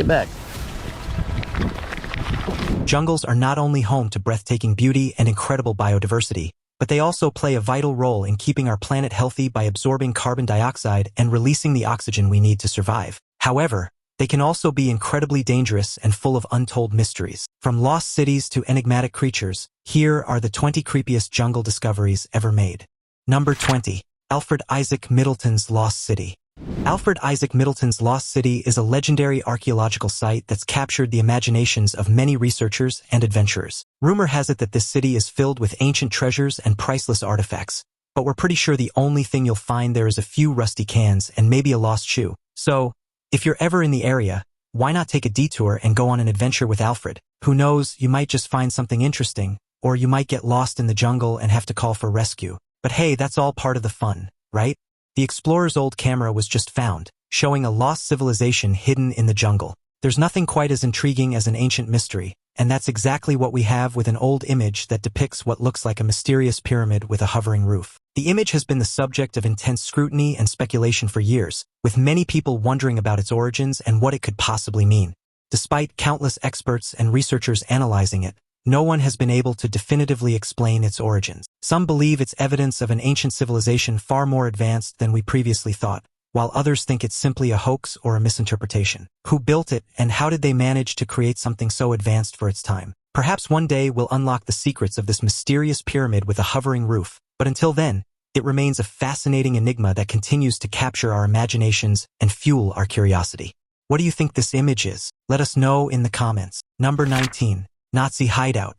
it back. Jungles are not only home to breathtaking beauty and incredible biodiversity, but they also play a vital role in keeping our planet healthy by absorbing carbon dioxide and releasing the oxygen we need to survive. However, they can also be incredibly dangerous and full of untold mysteries. From lost cities to enigmatic creatures, here are the 20 creepiest jungle discoveries ever made. Number 20. Alfred Isaac Middleton's Lost City. Alfred Isaac Middleton's Lost City is a legendary archaeological site that's captured the imaginations of many researchers and adventurers. Rumor has it that this city is filled with ancient treasures and priceless artifacts, but we're pretty sure the only thing you'll find there is a few rusty cans and maybe a lost shoe. So, if you're ever in the area, why not take a detour and go on an adventure with Alfred? Who knows, you might just find something interesting, or you might get lost in the jungle and have to call for rescue. But hey, that's all part of the fun, right? The explorer's old camera was just found, showing a lost civilization hidden in the jungle. There's nothing quite as intriguing as an ancient mystery, and that's exactly what we have with an old image that depicts what looks like a mysterious pyramid with a hovering roof. The image has been the subject of intense scrutiny and speculation for years, with many people wondering about its origins and what it could possibly mean. Despite countless experts and researchers analyzing it, no one has been able to definitively explain its origins. Some believe it's evidence of an ancient civilization far more advanced than we previously thought, while others think it's simply a hoax or a misinterpretation. Who built it, and how did they manage to create something so advanced for its time? Perhaps one day we'll unlock the secrets of this mysterious pyramid with a hovering roof, but until then, it remains a fascinating enigma that continues to capture our imaginations and fuel our curiosity. What do you think this image is? Let us know in the comments. Number 19. Nazi hideout.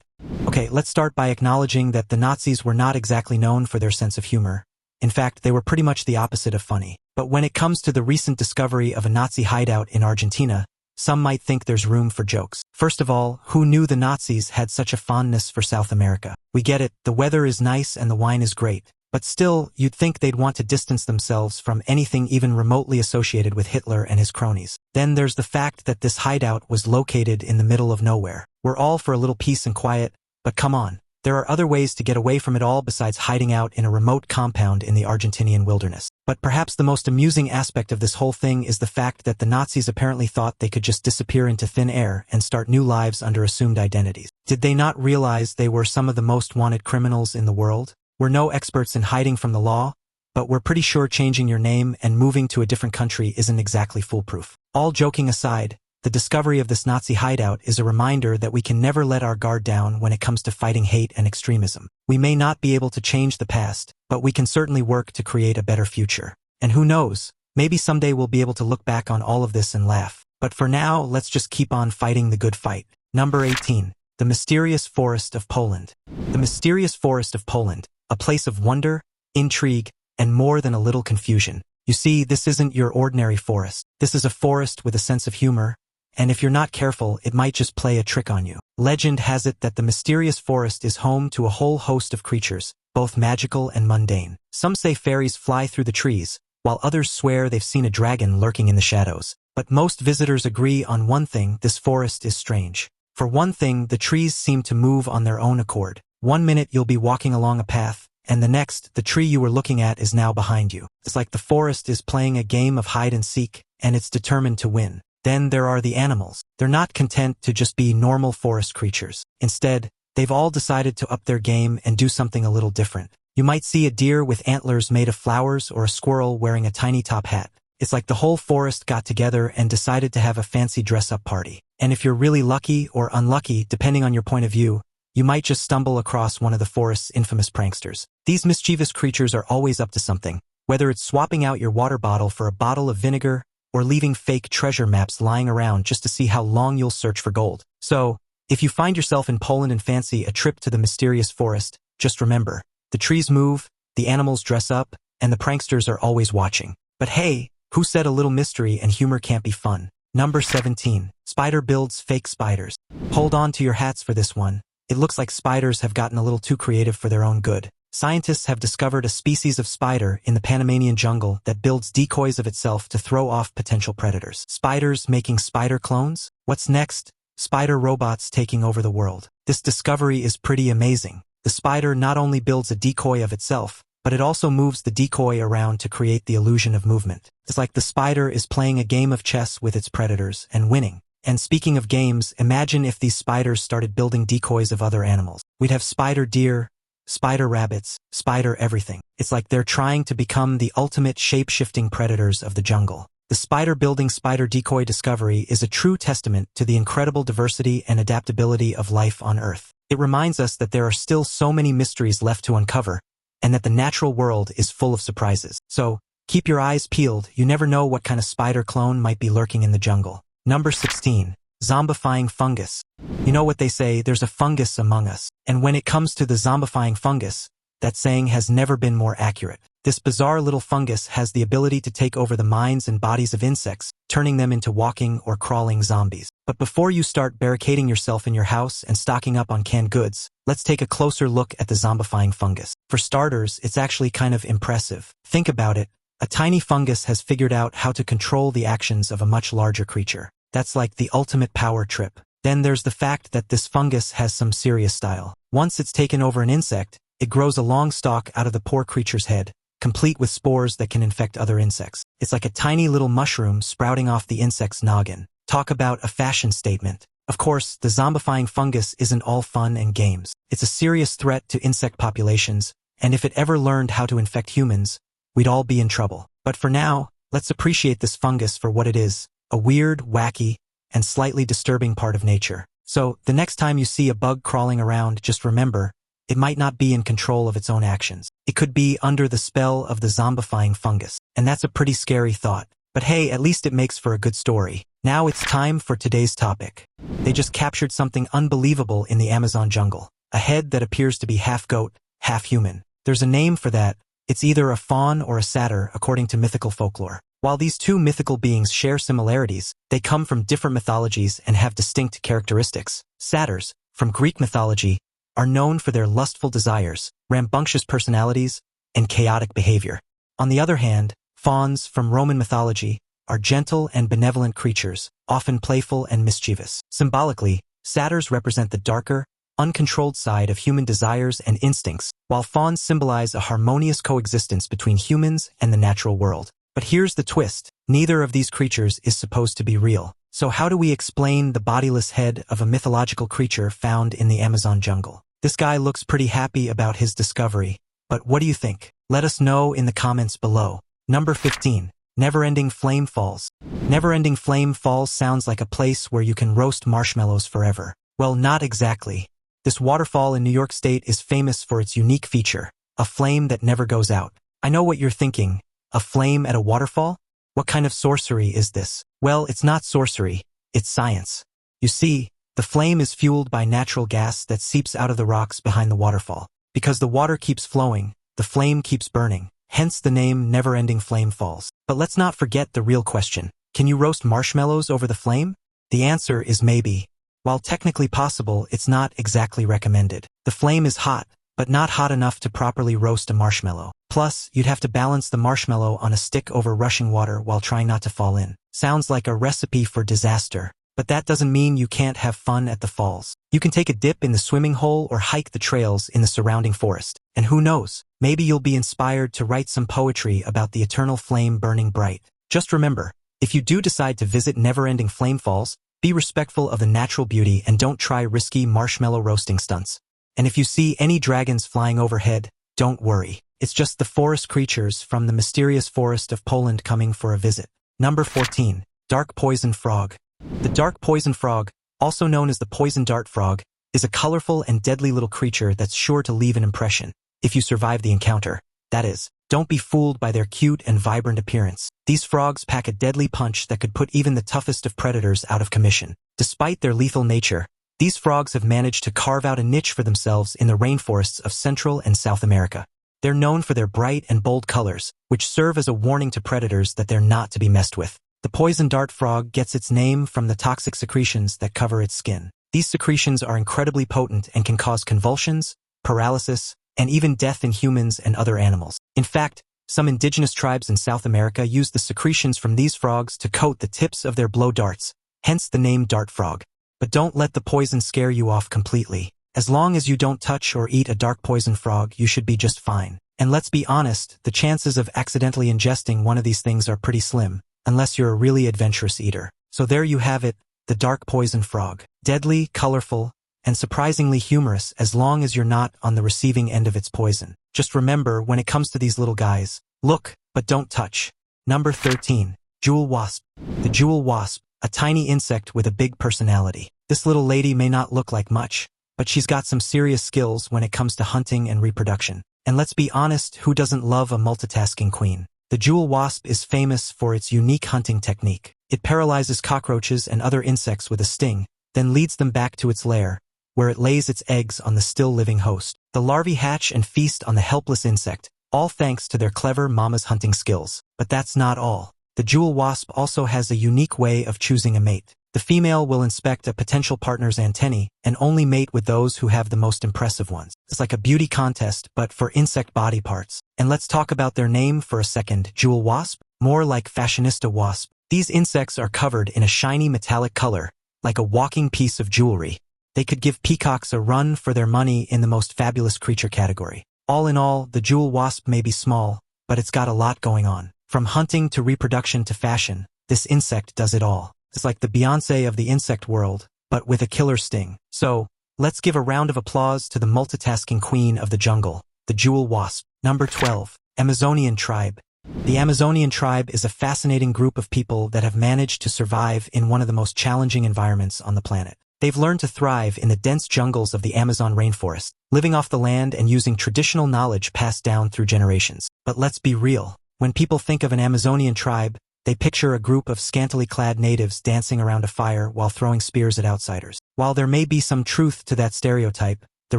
Okay, let's start by acknowledging that the Nazis were not exactly known for their sense of humor. In fact, they were pretty much the opposite of funny. But when it comes to the recent discovery of a Nazi hideout in Argentina, some might think there's room for jokes. First of all, who knew the Nazis had such a fondness for South America? We get it, the weather is nice and the wine is great. But still, you'd think they'd want to distance themselves from anything even remotely associated with Hitler and his cronies. Then there's the fact that this hideout was located in the middle of nowhere. We're all for a little peace and quiet, but come on. There are other ways to get away from it all besides hiding out in a remote compound in the Argentinian wilderness. But perhaps the most amusing aspect of this whole thing is the fact that the Nazis apparently thought they could just disappear into thin air and start new lives under assumed identities. Did they not realize they were some of the most wanted criminals in the world? We're no experts in hiding from the law, but we're pretty sure changing your name and moving to a different country isn't exactly foolproof. All joking aside, the discovery of this Nazi hideout is a reminder that we can never let our guard down when it comes to fighting hate and extremism. We may not be able to change the past, but we can certainly work to create a better future. And who knows, maybe someday we'll be able to look back on all of this and laugh. But for now, let's just keep on fighting the good fight. Number 18. The Mysterious Forest of Poland. The Mysterious Forest of Poland. A place of wonder, intrigue, and more than a little confusion. You see, this isn't your ordinary forest. This is a forest with a sense of humor, and if you're not careful, it might just play a trick on you. Legend has it that the mysterious forest is home to a whole host of creatures, both magical and mundane. Some say fairies fly through the trees, while others swear they've seen a dragon lurking in the shadows. But most visitors agree on one thing: this forest is strange. For one thing, the trees seem to move on their own accord. One minute you'll be walking along a path, and the next, the tree you were looking at is now behind you. It's like the forest is playing a game of hide and seek, and it's determined to win. Then there are the animals. They're not content to just be normal forest creatures. Instead, they've all decided to up their game and do something a little different. You might see a deer with antlers made of flowers or a squirrel wearing a tiny top hat. It's like the whole forest got together and decided to have a fancy dress-up party. And if you're really lucky or unlucky, depending on your point of view, you might just stumble across one of the forest's infamous pranksters. These mischievous creatures are always up to something, whether it's swapping out your water bottle for a bottle of vinegar or leaving fake treasure maps lying around just to see how long you'll search for gold. So, if you find yourself in Poland and fancy a trip to the mysterious forest, just remember, the trees move, the animals dress up, and the pranksters are always watching. But hey, who said a little mystery and humor can't be fun? Number 17. Spider builds fake spiders. Hold on to your hats for this one. It looks like spiders have gotten a little too creative for their own good. Scientists have discovered a species of spider in the Panamanian jungle that builds decoys of itself to throw off potential predators. Spiders making spider clones? What's next? Spider robots taking over the world. This discovery is pretty amazing. The spider not only builds a decoy of itself, but it also moves the decoy around to create the illusion of movement. It's like the spider is playing a game of chess with its predators and winning. And speaking of games, imagine if these spiders started building decoys of other animals. We'd have spider deer, spider rabbits, spider everything. It's like they're trying to become the ultimate shape-shifting predators of the jungle. The spider-building spider decoy discovery is a true testament to the incredible diversity and adaptability of life on Earth. It reminds us that there are still so many mysteries left to uncover, and that the natural world is full of surprises. So, keep your eyes peeled, you never know what kind of spider clone might be lurking in the jungle. Number 16. Zombifying fungus. You know what they say, there's a fungus among us. And when it comes to the zombifying fungus, that saying has never been more accurate. This bizarre little fungus has the ability to take over the minds and bodies of insects, turning them into walking or crawling zombies. But before you start barricading yourself in your house and stocking up on canned goods, let's take a closer look at the zombifying fungus. For starters, it's actually kind of impressive. Think about it. A tiny fungus has figured out how to control the actions of a much larger creature. That's like the ultimate power trip. Then there's the fact that this fungus has some serious style. Once it's taken over an insect, it grows a long stalk out of the poor creature's head, complete with spores that can infect other insects. It's like a tiny little mushroom sprouting off the insect's noggin. Talk about a fashion statement. Of course, the zombifying fungus isn't all fun and games. It's a serious threat to insect populations, and if it ever learned how to infect humans, we'd all be in trouble. But for now, let's appreciate this fungus for what it is, a weird, wacky, and slightly disturbing part of nature. So, the next time you see a bug crawling around, just remember, it might not be in control of its own actions. It could be under the spell of the zombifying fungus. And that's a pretty scary thought. But hey, at least it makes for a good story. Now it's time for today's topic. They just captured something unbelievable in the Amazon jungle. A head that appears to be half goat, half human. There's a name for that. It's either a faun or a satyr, according to mythical folklore. While these two mythical beings share similarities, they come from different mythologies and have distinct characteristics. Satyrs, from Greek mythology, are known for their lustful desires, rambunctious personalities, and chaotic behavior. On the other hand, fauns, from Roman mythology, are gentle and benevolent creatures, often playful and mischievous. Symbolically, satyrs represent the darker, uncontrolled side of human desires and instincts, while fauns symbolize a harmonious coexistence between humans and the natural world. But here's the twist. Neither of these creatures is supposed to be real. So how do we explain the bodiless head of a mythological creature found in the Amazon jungle? This guy looks pretty happy about his discovery, but what do you think? Let us know in the comments below. Number 15. Never-ending flame falls. Never-ending flame falls sounds like a place where you can roast marshmallows forever. Well, not exactly. This waterfall in New York State is famous for its unique feature, a flame that never goes out. I know what you're thinking. A flame at a waterfall? What kind of sorcery is this? Well, it's not sorcery, it's science. You see, the flame is fueled by natural gas that seeps out of the rocks behind the waterfall. Because the water keeps flowing, the flame keeps burning. Hence the name Never-Ending Flame Falls. But let's not forget the real question. Can you roast marshmallows over the flame? The answer is maybe. While technically possible, it's not exactly recommended. The flame is hot, but not hot enough to properly roast a marshmallow. Plus, you'd have to balance the marshmallow on a stick over rushing water while trying not to fall in. Sounds like a recipe for disaster. But that doesn't mean you can't have fun at the falls. You can take a dip in the swimming hole or hike the trails in the surrounding forest. And who knows, maybe you'll be inspired to write some poetry about the eternal flame burning bright. Just remember, if you do decide to visit Never-Ending Flame Falls, be respectful of the natural beauty and don't try risky marshmallow roasting stunts. And if you see any dragons flying overhead, don't worry. It's just the forest creatures from the mysterious forest of Poland coming for a visit. Number 14. Dark Poison Frog. The dark poison frog, also known as the poison dart frog, is a colorful and deadly little creature that's sure to leave an impression, if you survive the encounter. That is, don't be fooled by their cute and vibrant appearance. These frogs pack a deadly punch that could put even the toughest of predators out of commission. Despite their lethal nature, these frogs have managed to carve out a niche for themselves in the rainforests of Central and South America. They're known for their bright and bold colors, which serve as a warning to predators that they're not to be messed with. The poison dart frog gets its name from the toxic secretions that cover its skin. These secretions are incredibly potent and can cause convulsions, paralysis, and even death in humans and other animals. In fact, some indigenous tribes in South America use the secretions from these frogs to coat the tips of their blow darts, hence the name dart frog. But don't let the poison scare you off completely. As long as you don't touch or eat a dark poison frog, you should be just fine. And let's be honest, the chances of accidentally ingesting one of these things are pretty slim, unless you're a really adventurous eater. So there you have it, the dark poison frog. Deadly, colorful, and surprisingly humorous as long as you're not on the receiving end of its poison. Just remember, when it comes to these little guys, look, but don't touch. Number 13. Jewel wasp. The jewel wasp, a tiny insect with a big personality. This little lady may not look like much, but she's got some serious skills when it comes to hunting and reproduction. And let's be honest, who doesn't love a multitasking queen? The jewel wasp is famous for its unique hunting technique. It paralyzes cockroaches and other insects with a sting, then leads them back to its lair, where it lays its eggs on the still living host. The larvae hatch and feast on the helpless insect, all thanks to their clever mama's hunting skills. But that's not all. The jewel wasp also has a unique way of choosing a mate. The female will inspect a potential partner's antennae and only mate with those who have the most impressive ones. It's like a beauty contest, but for insect body parts. And let's talk about their name for a second. Jewel wasp? More like fashionista wasp. These insects are covered in a shiny metallic color, like a walking piece of jewelry. They could give peacocks a run for their money in the most fabulous creature category. All in all, the jewel wasp may be small, but it's got a lot going on. From hunting to reproduction to fashion, this insect does it all. It's like the Beyoncé of the insect world, but with a killer sting. So, let's give a round of applause to the multitasking queen of the jungle, the jewel wasp. Number 12. Amazonian tribe. The Amazonian tribe is a fascinating group of people that have managed to survive in one of the most challenging environments on the planet. They've learned to thrive in the dense jungles of the Amazon rainforest, living off the land and using traditional knowledge passed down through generations. But let's be real. When people think of an Amazonian tribe, they picture a group of scantily clad natives dancing around a fire while throwing spears at outsiders. While there may be some truth to that stereotype, the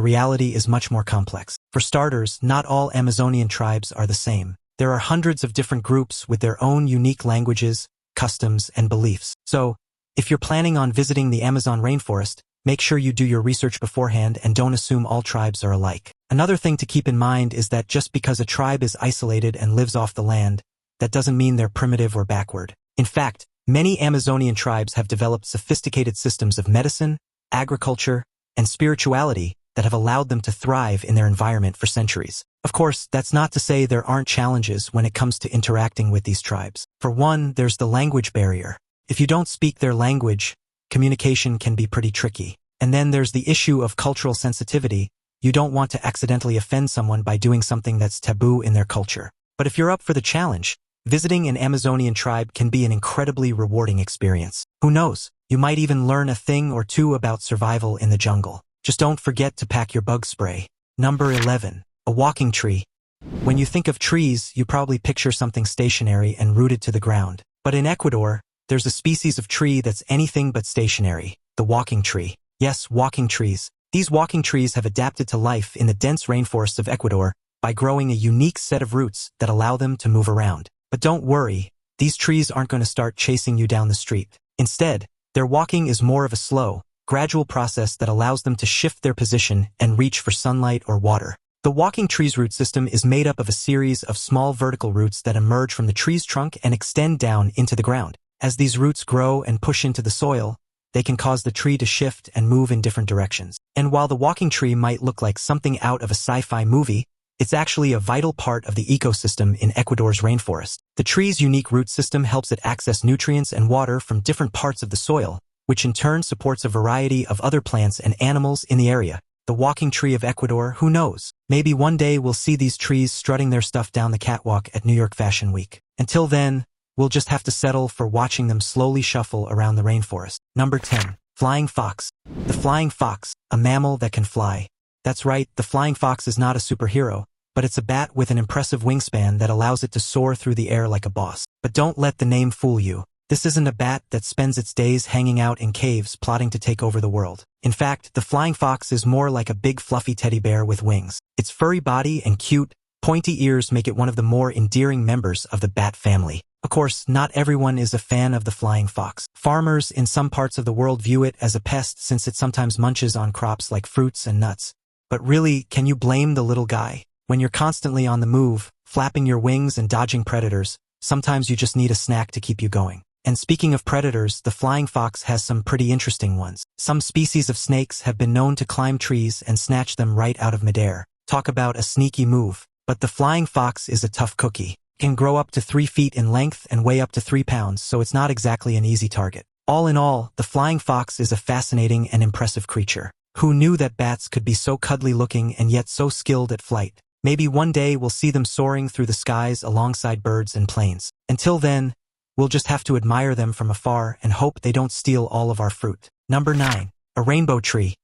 reality is much more complex. For starters, not all Amazonian tribes are the same. There are hundreds of different groups with their own unique languages, customs, and beliefs. So, if you're planning on visiting the Amazon rainforest, make sure you do your research beforehand and don't assume all tribes are alike. Another thing to keep in mind is that just because a tribe is isolated and lives off the land, that doesn't mean they're primitive or backward. In fact, many Amazonian tribes have developed sophisticated systems of medicine, agriculture, and spirituality that have allowed them to thrive in their environment for centuries. Of course, that's not to say there aren't challenges when it comes to interacting with these tribes. For one, there's the language barrier. If you don't speak their language, communication can be pretty tricky. And then there's the issue of cultural sensitivity. You don't want to accidentally offend someone by doing something that's taboo in their culture. But if you're up for the challenge, visiting an Amazonian tribe can be an incredibly rewarding experience. Who knows, you might even learn a thing or two about survival in the jungle. Just don't forget to pack your bug spray. Number 11. A walking tree. When you think of trees, you probably picture something stationary and rooted to the ground. But in Ecuador, there's a species of tree that's anything but stationary, the walking tree. Yes, walking trees. These walking trees have adapted to life in the dense rainforests of Ecuador by growing a unique set of roots that allow them to move around. But don't worry, these trees aren't going to start chasing you down the street. Instead, their walking is more of a slow, gradual process that allows them to shift their position and reach for sunlight or water. The walking tree's root system is made up of a series of small vertical roots that emerge from the tree's trunk and extend down into the ground. As these roots grow and push into the soil, they can cause the tree to shift and move in different directions. And while the walking tree might look like something out of a sci-fi movie, it's actually a vital part of the ecosystem in Ecuador's rainforest. The tree's unique root system helps it access nutrients and water from different parts of the soil, which in turn supports a variety of other plants and animals in the area. The walking tree of Ecuador, who knows? Maybe one day we'll see these trees strutting their stuff down the catwalk at New York Fashion Week. Until then, we'll just have to settle for watching them slowly shuffle around the rainforest. Number 10. Flying fox. The flying fox, a mammal that can fly. That's right, the flying fox is not a superhero, but it's a bat with an impressive wingspan that allows it to soar through the air like a boss. But don't let the name fool you. This isn't a bat that spends its days hanging out in caves plotting to take over the world. In fact, the flying fox is more like a big fluffy teddy bear with wings. Its furry body and cute, pointy ears make it one of the more endearing members of the bat family. Of course, not everyone is a fan of the flying fox. Farmers in some parts of the world view it as a pest since it sometimes munches on crops like fruits and nuts. But really, can you blame the little guy? When you're constantly on the move, flapping your wings and dodging predators, sometimes you just need a snack to keep you going. And speaking of predators, the flying fox has some pretty interesting ones. Some species of snakes have been known to climb trees and snatch them right out of midair. Talk about a sneaky move. But the flying fox is a tough cookie. It can grow up to 3 feet in length and weigh up to 3 pounds, so it's not exactly an easy target. All in all, the flying fox is a fascinating and impressive creature. Who knew that bats could be so cuddly looking and yet so skilled at flight? Maybe one day we'll see them soaring through the skies alongside birds and planes. Until then, we'll just have to admire them from afar and hope they don't steal all of our fruit. Number 9. A rainbow tree.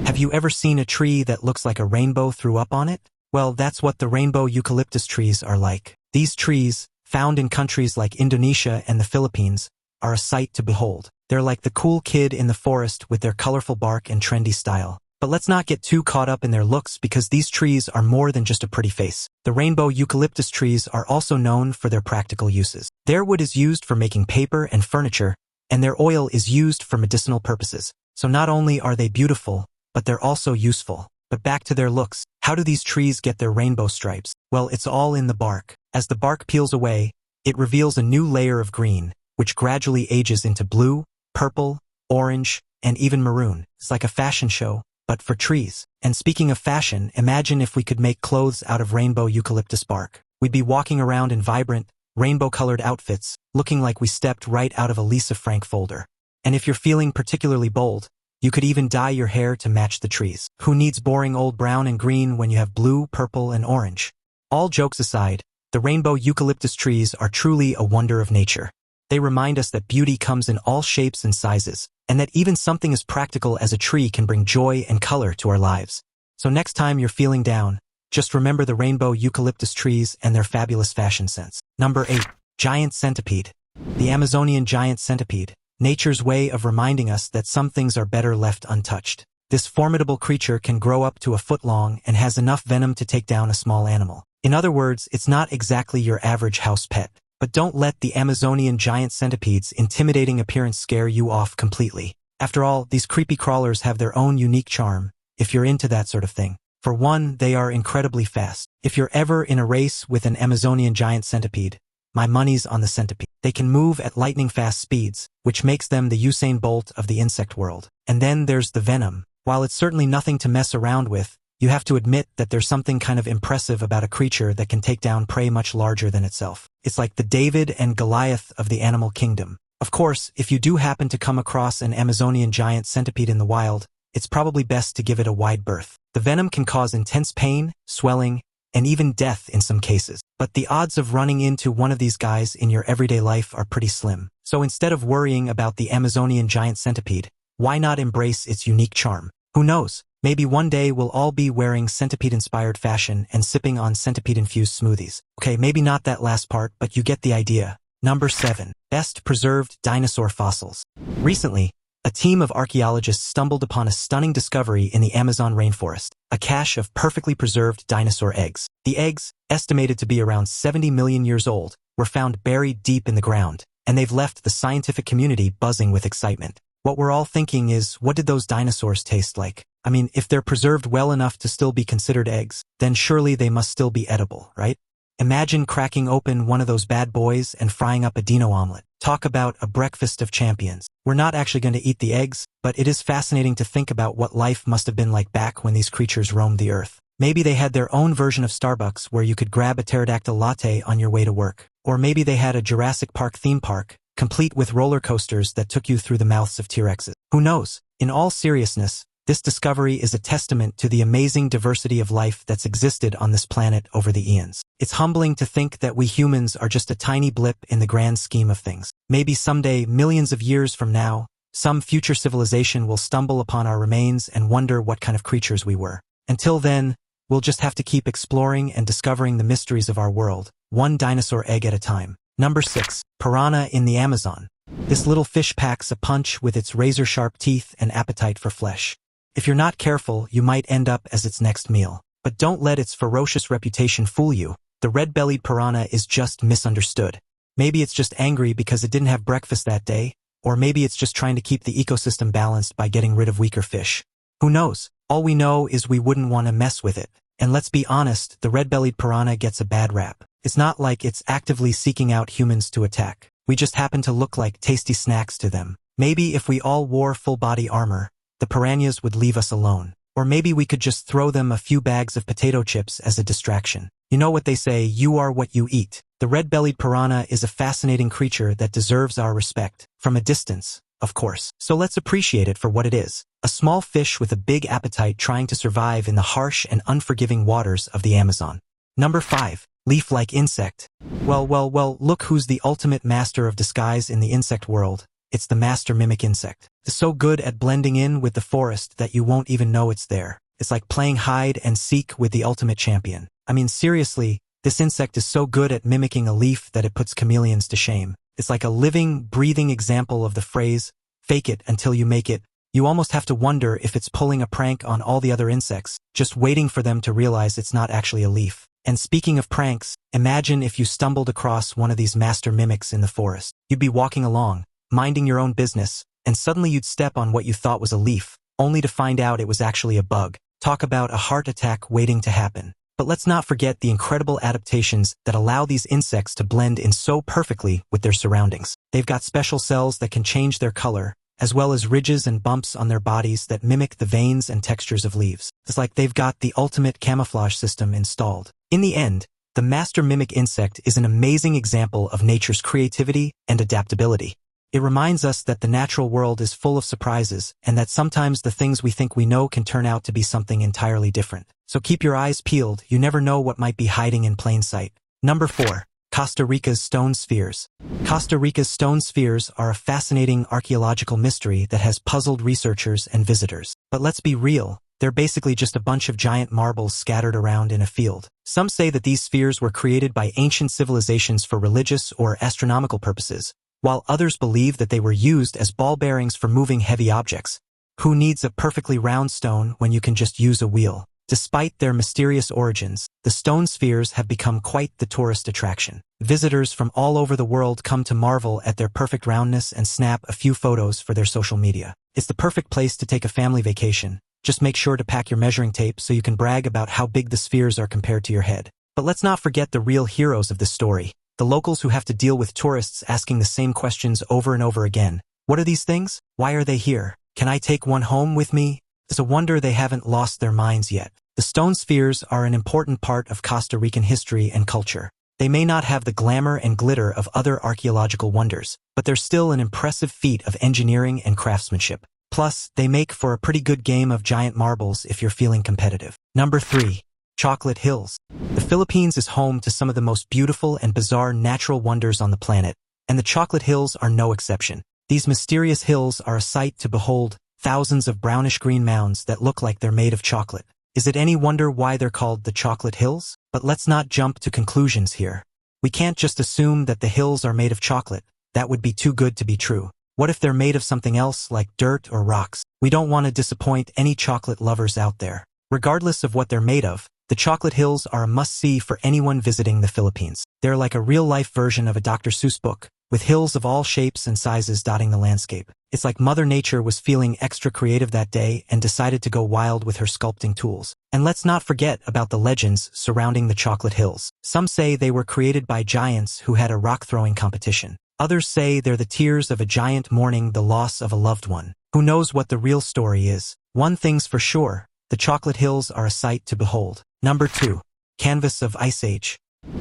Have you ever seen a tree that looks like a rainbow threw up on it? Well, that's what the rainbow eucalyptus trees are like. These trees, found in countries like Indonesia and the Philippines, are a sight to behold. They're like the cool kid in the forest with their colorful bark and trendy style. But let's not get too caught up in their looks because these trees are more than just a pretty face. The rainbow eucalyptus trees are also known for their practical uses. Their wood is used for making paper and furniture, and their oil is used for medicinal purposes. So not only are they beautiful, but they're also useful. But back to their looks. How do these trees get their rainbow stripes? Well, it's all in the bark. As the bark peels away, it reveals a new layer of green, which gradually ages into blue, purple, orange, and even maroon. It's like a fashion show, but for trees. And speaking of fashion, imagine if we could make clothes out of rainbow eucalyptus bark. We'd be walking around in vibrant, rainbow-colored outfits, looking like we stepped right out of a Lisa Frank folder. And if you're feeling particularly bold, you could even dye your hair to match the trees. Who needs boring old brown and green when you have blue, purple, and orange? All jokes aside, the rainbow eucalyptus trees are truly a wonder of nature. They remind us that beauty comes in all shapes and sizes, and that even something as practical as a tree can bring joy and color to our lives. So next time you're feeling down, just remember the rainbow eucalyptus trees and their fabulous fashion sense. Number 8. Giant centipede. The Amazonian giant centipede. Nature's way of reminding us that some things are better left untouched. This formidable creature can grow up to a foot long and has enough venom to take down a small animal. In other words, it's not exactly your average house pet. But don't let the Amazonian giant centipede's intimidating appearance scare you off completely. After all, these creepy crawlers have their own unique charm, if you're into that sort of thing. For one, they are incredibly fast. If you're ever in a race with an Amazonian giant centipede, my money's on the centipede. They can move at lightning-fast speeds, which makes them the Usain Bolt of the insect world. And then there's the venom. While it's certainly nothing to mess around with, you have to admit that there's something kind of impressive about a creature that can take down prey much larger than itself. It's like the David and Goliath of the animal kingdom. Of course, if you do happen to come across an Amazonian giant centipede in the wild, it's probably best to give it a wide berth. The venom can cause intense pain, swelling, and even death in some cases. But the odds of running into one of these guys in your everyday life are pretty slim. So instead of worrying about the Amazonian giant centipede, why not embrace its unique charm? Who knows? Maybe one day we'll all be wearing centipede-inspired fashion and sipping on centipede-infused smoothies. Okay, maybe not that last part, but you get the idea. Number 7. Best preserved dinosaur fossils. Recently, a team of archaeologists stumbled upon a stunning discovery in the Amazon rainforest, a cache of perfectly preserved dinosaur eggs. The eggs, estimated to be around 70 million years old, were found buried deep in the ground, and they've left the scientific community buzzing with excitement. What we're all thinking is, what did those dinosaurs taste like? I mean, if they're preserved well enough to still be considered eggs, then surely they must still be edible, right? Imagine cracking open one of those bad boys and frying up a dino omelet. Talk about a breakfast of champions. We're not actually going to eat the eggs, but it is fascinating to think about what life must have been like back when these creatures roamed the earth. Maybe they had their own version of Starbucks where you could grab a pterodactyl latte on your way to work. Or maybe they had a Jurassic Park theme park, complete with roller coasters that took you through the mouths of T-Rexes. Who knows? In all seriousness, this discovery is a testament to the amazing diversity of life that's existed on this planet over the eons. It's humbling to think that we humans are just a tiny blip in the grand scheme of things. Maybe someday, millions of years from now, some future civilization will stumble upon our remains and wonder what kind of creatures we were. Until then, we'll just have to keep exploring and discovering the mysteries of our world, one dinosaur egg at a time. Number 6. Piranha in the Amazon. This little fish packs a punch with its razor-sharp teeth and appetite for flesh. If you're not careful, you might end up as its next meal. But don't let its ferocious reputation fool you. The red-bellied piranha is just misunderstood. Maybe it's just angry because it didn't have breakfast that day, or maybe it's just trying to keep the ecosystem balanced by getting rid of weaker fish. Who knows? All we know is we wouldn't want to mess with it. And let's be honest, the red-bellied piranha gets a bad rap. It's not like it's actively seeking out humans to attack. We just happen to look like tasty snacks to them. Maybe if we all wore full-body armor, the piranhas would leave us alone. Or maybe we could just throw them a few bags of potato chips as a distraction. You know what they say, you are what you eat. The red-bellied piranha is a fascinating creature that deserves our respect. From a distance, of course. So let's appreciate it for what it is. A small fish with a big appetite trying to survive in the harsh and unforgiving waters of the Amazon. Number 5. Leaf-like insect. Well, look who's the ultimate master of disguise in the insect world. It's the master mimic insect. It's so good at blending in with the forest that you won't even know it's there. It's like playing hide and seek with the ultimate champion. I mean, seriously, this insect is so good at mimicking a leaf that it puts chameleons to shame. It's like a living, breathing example of the phrase, fake it until you make it. You almost have to wonder if it's pulling a prank on all the other insects, just waiting for them to realize it's not actually a leaf. And speaking of pranks, imagine if you stumbled across one of these master mimics in the forest. You'd be walking along, minding your own business, and suddenly you'd step on what you thought was a leaf, only to find out it was actually a bug. Talk about a heart attack waiting to happen. But let's not forget the incredible adaptations that allow these insects to blend in so perfectly with their surroundings. They've got special cells that can change their color, as well as ridges and bumps on their bodies that mimic the veins and textures of leaves. It's like they've got the ultimate camouflage system installed. In the end, the master mimic insect is an amazing example of nature's creativity and adaptability. It reminds us that the natural world is full of surprises and that sometimes the things we think we know can turn out to be something entirely different. So keep your eyes peeled, you never know what might be hiding in plain sight. Number 4. Costa Rica's stone spheres. Costa Rica's stone spheres are a fascinating archaeological mystery that has puzzled researchers and visitors. But let's be real, they're basically just a bunch of giant marbles scattered around in a field. Some say that these spheres were created by ancient civilizations for religious or astronomical purposes, while others believe that they were used as ball bearings for moving heavy objects. Who needs a perfectly round stone when you can just use a wheel? Despite their mysterious origins, the stone spheres have become quite the tourist attraction. Visitors from all over the world come to marvel at their perfect roundness and snap a few photos for their social media. It's the perfect place to take a family vacation. Just make sure to pack your measuring tape so you can brag about how big the spheres are compared to your head. But let's not forget the real heroes of this story. The locals who have to deal with tourists asking the same questions over and over again. What are these things? Why are they here? Can I take one home with me? It's a wonder they haven't lost their minds yet. The stone spheres are an important part of Costa Rican history and culture. They may not have the glamour and glitter of other archaeological wonders, but they're still an impressive feat of engineering and craftsmanship. Plus, they make for a pretty good game of giant marbles if you're feeling competitive. Number 3. Chocolate Hills. The Philippines is home to some of the most beautiful and bizarre natural wonders on the planet, and the Chocolate Hills are no exception. These mysterious hills are a sight to behold, thousands of brownish-green mounds that look like they're made of chocolate. Is it any wonder why they're called the Chocolate Hills? But let's not jump to conclusions here. We can't just assume that the hills are made of chocolate. That would be too good to be true. What if they're made of something else like dirt or rocks? We don't want to disappoint any chocolate lovers out there. Regardless of what they're made of, the Chocolate Hills are a must-see for anyone visiting the Philippines. They're like a real-life version of a Dr. Seuss book, with hills of all shapes and sizes dotting the landscape. It's like Mother Nature was feeling extra creative that day and decided to go wild with her sculpting tools. And let's not forget about the legends surrounding the Chocolate Hills. Some say they were created by giants who had a rock-throwing competition. Others say they're the tears of a giant mourning the loss of a loved one. Who knows what the real story is? One thing's for sure, the Chocolate Hills are a sight to behold. Number 2. Canvas of Ice Age.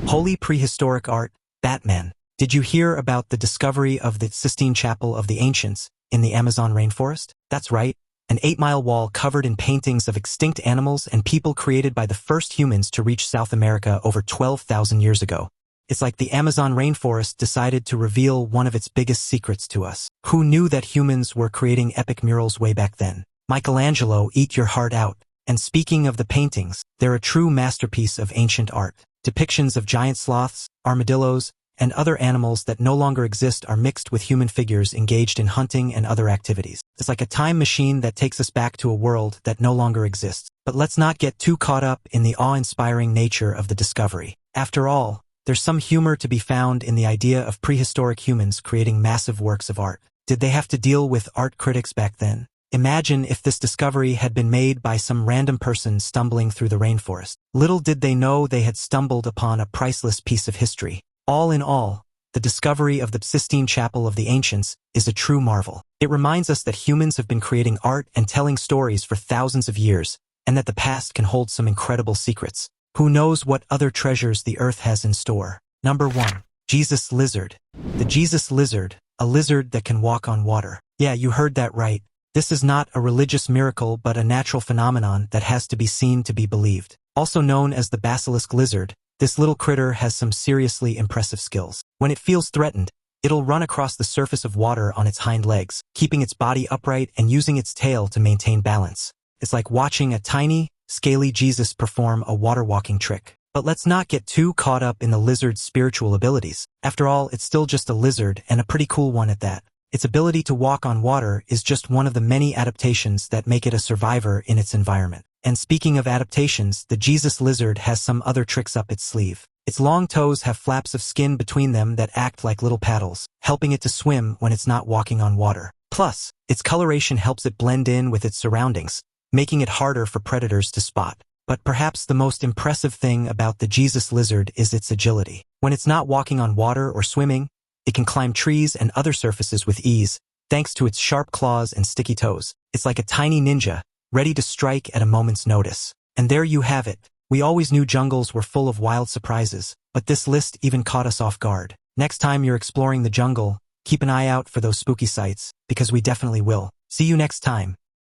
Holy prehistoric art, Batman. Did you hear about the discovery of the Sistine Chapel of the Ancients in the Amazon rainforest? That's right, an 8-mile wall covered in paintings of extinct animals and people created by the first humans to reach South America over 12,000 years ago. It's like the Amazon rainforest decided to reveal one of its biggest secrets to us. Who knew that humans were creating epic murals way back then? Michelangelo, eat your heart out. And speaking of the paintings, they're a true masterpiece of ancient art. Depictions of giant sloths, armadillos, and other animals that no longer exist are mixed with human figures engaged in hunting and other activities. It's like a time machine that takes us back to a world that no longer exists. But let's not get too caught up in the awe-inspiring nature of the discovery. After all, there's some humor to be found in the idea of prehistoric humans creating massive works of art. Did they have to deal with art critics back then? Imagine if this discovery had been made by some random person stumbling through the rainforest. Little did they know they had stumbled upon a priceless piece of history. All in all, the discovery of the Sistine Chapel of the Ancients is a true marvel. It reminds us that humans have been creating art and telling stories for thousands of years, and that the past can hold some incredible secrets. Who knows what other treasures the earth has in store? Number 1. Jesus Lizard. The Jesus Lizard, a lizard that can walk on water. Yeah, you heard that right. This is not a religious miracle but a natural phenomenon that has to be seen to be believed. Also known as the basilisk lizard, this little critter has some seriously impressive skills. When it feels threatened, it'll run across the surface of water on its hind legs, keeping its body upright and using its tail to maintain balance. It's like watching a tiny, scaly Jesus perform a water-walking trick. But let's not get too caught up in the lizard's spiritual abilities. After all, it's still just a lizard, and a pretty cool one at that. Its ability to walk on water is just one of the many adaptations that make it a survivor in its environment. And speaking of adaptations, the Jesus lizard has some other tricks up its sleeve. Its long toes have flaps of skin between them that act like little paddles, helping it to swim when it's not walking on water. Plus, its coloration helps it blend in with its surroundings, making it harder for predators to spot. But perhaps the most impressive thing about the Jesus lizard is its agility. When it's not walking on water or swimming, it can climb trees and other surfaces with ease, thanks to its sharp claws and sticky toes. It's like a tiny ninja, ready to strike at a moment's notice. And there you have it. We always knew jungles were full of wild surprises, but this list even caught us off guard. Next time you're exploring the jungle, keep an eye out for those spooky sights, because we definitely will. See you next time.